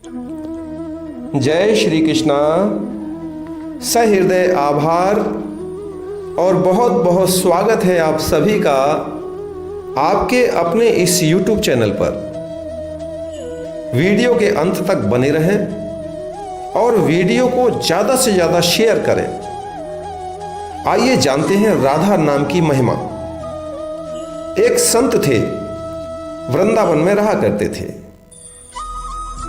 जय श्री कृष्णा। सहृदय आभार और बहुत बहुत स्वागत है आप सभी का आपके अपने इस YouTube चैनल पर। वीडियो के अंत तक बने रहें और वीडियो को ज़्यादा से ज़्यादा शेयर करें। आइए जानते हैं राधा नाम की महिमा। एक संत थे, वृंदावन में रहा करते थे।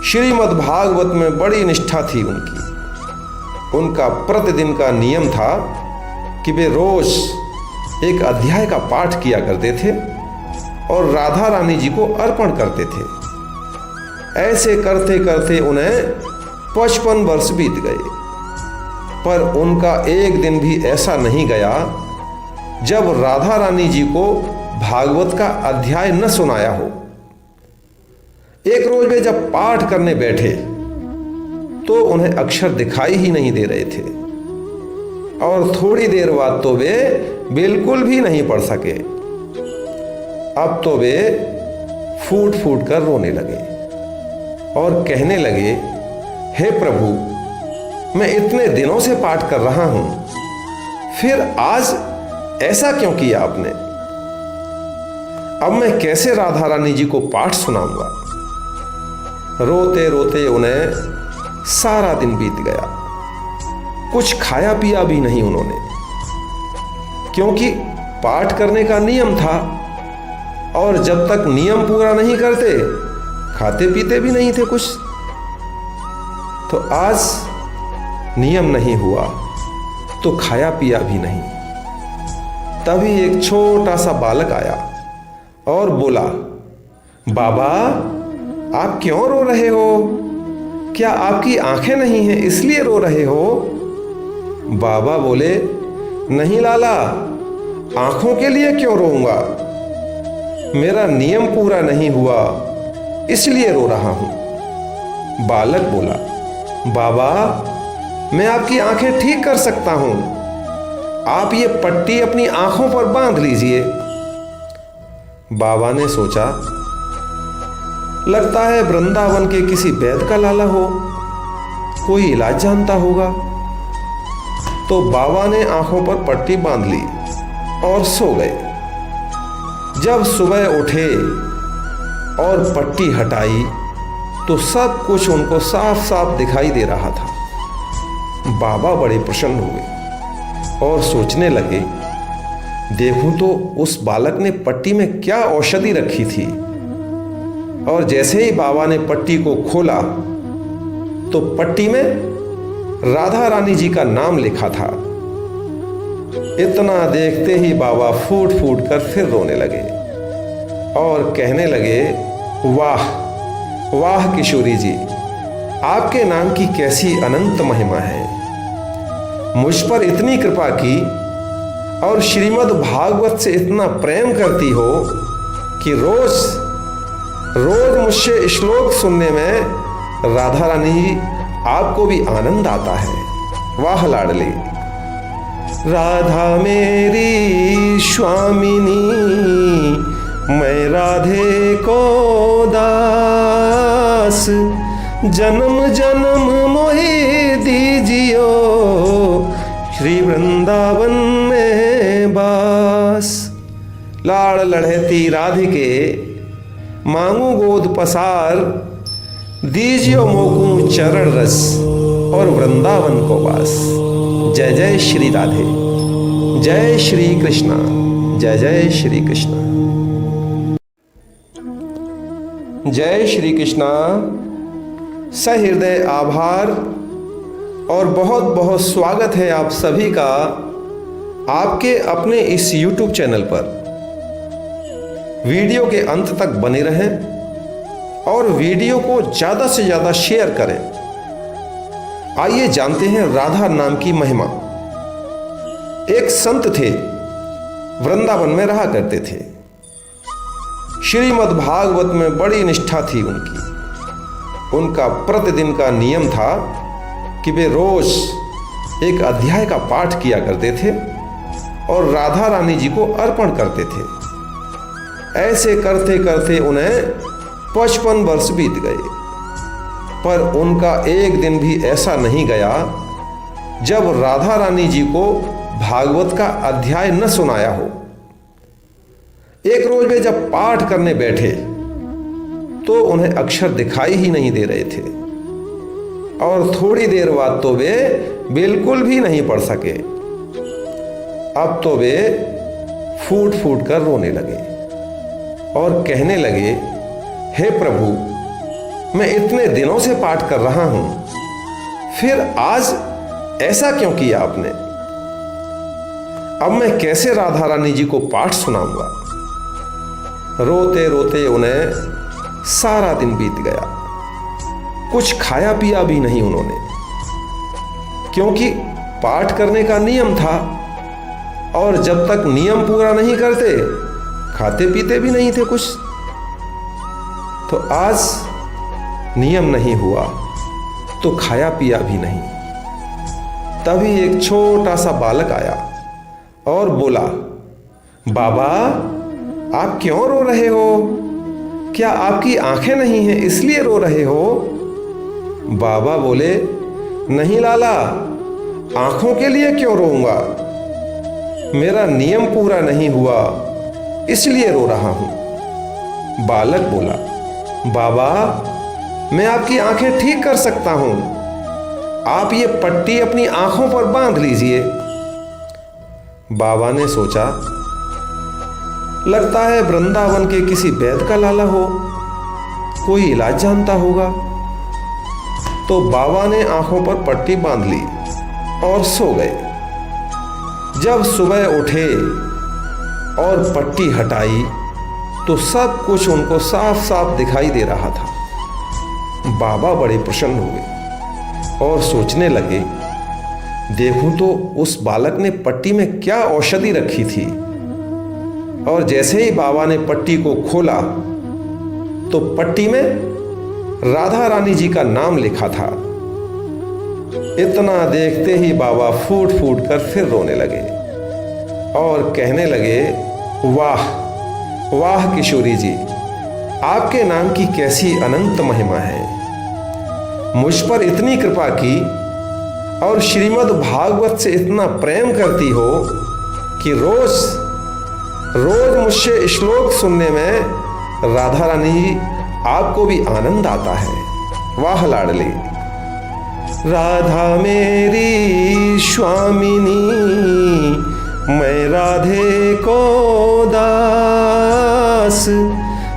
श्रीमद् भागवत में बड़ी निष्ठा थी उनकी। उनका प्रतिदिन का नियम था कि वे रोज एक अध्याय का पाठ किया करते थे और राधा रानी जी को अर्पण करते थे। ऐसे करते करते उन्हें 55 वर्ष बीत गए, पर उनका एक दिन भी ऐसा नहीं गया जब राधा रानी जी को भागवत का अध्याय न सुनाया हो। एक रोज वे जब पाठ करने बैठे तो उन्हें अक्षर दिखाई ही नहीं दे रहे थे और थोड़ी देर बाद तो वे बिल्कुल भी नहीं पढ़ सके। अब तो वे फूट फूट कर रोने लगे और कहने लगे, हे प्रभु, मैं इतने दिनों से पाठ कर रहा हूं, फिर आज ऐसा क्यों किया आपने? अब मैं कैसे राधा रानी जी को पाठ सुनाऊंगा? रोते रोते उन्हें सारा दिन बीत गया। कुछ खाया पिया भी नहीं उन्होंने, क्योंकि पाठ करने का नियम था और जब तक नियम पूरा नहीं करते खाते पीते भी नहीं थे कुछ। तो आज नियम नहीं हुआ तो खाया पिया भी नहीं। तभी एक छोटा सा बालक आया और बोला, बाबा, आप क्यों रो रहे हो? क्या आपकी आंखें नहीं हैं इसलिए रो रहे हो? बाबा बोले, नहीं लाला, आंखों के लिए क्यों रोऊंगा? मेरा नियम पूरा नहीं हुआ इसलिए रो रहा हूं। बालक बोला, बाबा, मैं आपकी आंखें ठीक कर सकता हूं, आप ये पट्टी अपनी आंखों पर बांध लीजिए। बाबा ने सोचा, लगता है वृंदावन के किसी वैद्य का लाला हो, कोई इलाज जानता होगा। तो बाबा ने आंखों पर पट्टी बांध ली और सो गए। जब सुबह उठे और पट्टी हटाई तो सब कुछ उनको साफ साफ दिखाई दे रहा था। बाबा बड़े प्रसन्न हुए और सोचने लगे, देखूं तो उस बालक ने पट्टी में क्या औषधि रखी थी। और जैसे ही बाबा ने पट्टी को खोला तो पट्टी में राधा रानी जी का नाम लिखा था। इतना देखते ही बाबा फूट फूट कर फिर रोने लगे और कहने लगे, वाह वाह किशोरी जी, आपके नाम की कैसी अनंत महिमा है। मुझ पर इतनी कृपा की और श्रीमद् भागवत से इतना प्रेम करती हो कि रोज रोज मुझसे श्लोक सुनने में राधा रानी आपको भी आनंद आता है। वाह लाडली, राधा मेरी स्वामिनी, मैं राधे को दास, जन्म जन्म मोहि दीजियो, श्री वृंदावन में बास। लाड़ लड़हती राधिके, मांगू गोद पसार, दीजियो मोकू चरण रस और वृंदावन को वास। जय जय श्री राधे, जय श्री कृष्णा, जय जय श्री कृष्णा। जय श्री कृष्णा। सहृदय आभार और बहुत बहुत स्वागत है आप सभी का आपके अपने इस YouTube चैनल पर। वीडियो के अंत तक बने रहें और वीडियो को ज़्यादा से ज़्यादा शेयर करें। आइए जानते हैं राधा नाम की महिमा। एक संत थे, वृंदावन में रहा करते थे। श्रीमद् भागवत में बड़ी निष्ठा थी उनकी। उनका प्रतिदिन का नियम था कि वे रोज एक अध्याय का पाठ किया करते थे और राधा रानी जी को अर्पण करते थे। ऐसे करते करते उन्हें 55 वर्ष बीत गए, पर उनका एक दिन भी ऐसा नहीं गया जब राधा रानी जी को भागवत का अध्याय न सुनाया हो। एक रोज वे जब पाठ करने बैठे तो उन्हें अक्षर दिखाई ही नहीं दे रहे थे और थोड़ी देर बाद तो वे बिल्कुल भी नहीं पढ़ सके। अब तो वे फूट फूट कर रोने लगे और कहने लगे, हे प्रभु, मैं इतने दिनों से पाठ कर रहा हूं, फिर आज ऐसा क्यों किया आपने? अब मैं कैसे राधा रानी जी को पाठ सुनाऊंगा? रोते रोते उन्हें सारा दिन बीत गया। कुछ खाया पिया भी नहीं उन्होंने, क्योंकि पाठ करने का नियम था और जब तक नियम पूरा नहीं करते खाते पीते भी नहीं थे कुछ। तो आज नियम नहीं हुआ तो खाया पिया भी नहीं। तभी एक छोटा सा बालक आया और बोला, बाबा, आप क्यों रो रहे हो? क्या आपकी आंखें नहीं हैं इसलिए रो रहे हो? बाबा बोले, नहीं लाला, आंखों के लिए क्यों रोऊंगा? मेरा नियम पूरा नहीं हुआ इसलिए रो रहा हूं। बालक बोला, बाबा, मैं आपकी आंखें ठीक कर सकता हूं, आप ये पट्टी अपनी आंखों पर बांध लीजिए। बाबा ने सोचा, लगता है वृंदावन के किसी वैद्य का लाला हो, कोई इलाज जानता होगा। तो बाबा ने आंखों पर पट्टी बांध ली और सो गए। जब सुबह उठे और पट्टी हटाई तो सब कुछ उनको साफ साफ दिखाई दे रहा था। बाबा बड़े प्रसन्न हुए और सोचने लगे, देखूं तो उस बालक ने पट्टी में क्या औषधि रखी थी। और जैसे ही बाबा ने पट्टी को खोला तो पट्टी में राधा रानी जी का नाम लिखा था। इतना देखते ही बाबा फूट फूट कर फिर रोने लगे और कहने लगे, वाह वाह किशोरी जी, आपके नाम की कैसी अनंत महिमा है। मुझ पर इतनी कृपा की और श्रीमद् भागवत से इतना प्रेम करती हो कि रोज रोज मुझसे श्लोक सुनने में राधा रानी आपको भी आनंद आता है। वाह लाडली, राधा मेरी स्वामिनी, मैं राधे को दास,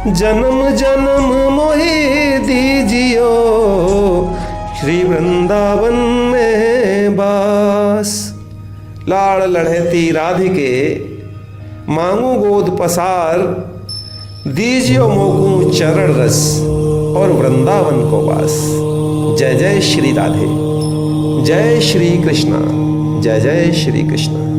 जन्म जन्म मोहि दीजियो, श्री वृंदावन में बास। लाड़ लड़हती राधिके, मांगू गोद पसार, दीजियो मोकू चरण रस और वृंदावन को वास। जय जय श्री राधे, जय श्री कृष्णा, जय जय श्री कृष्णा।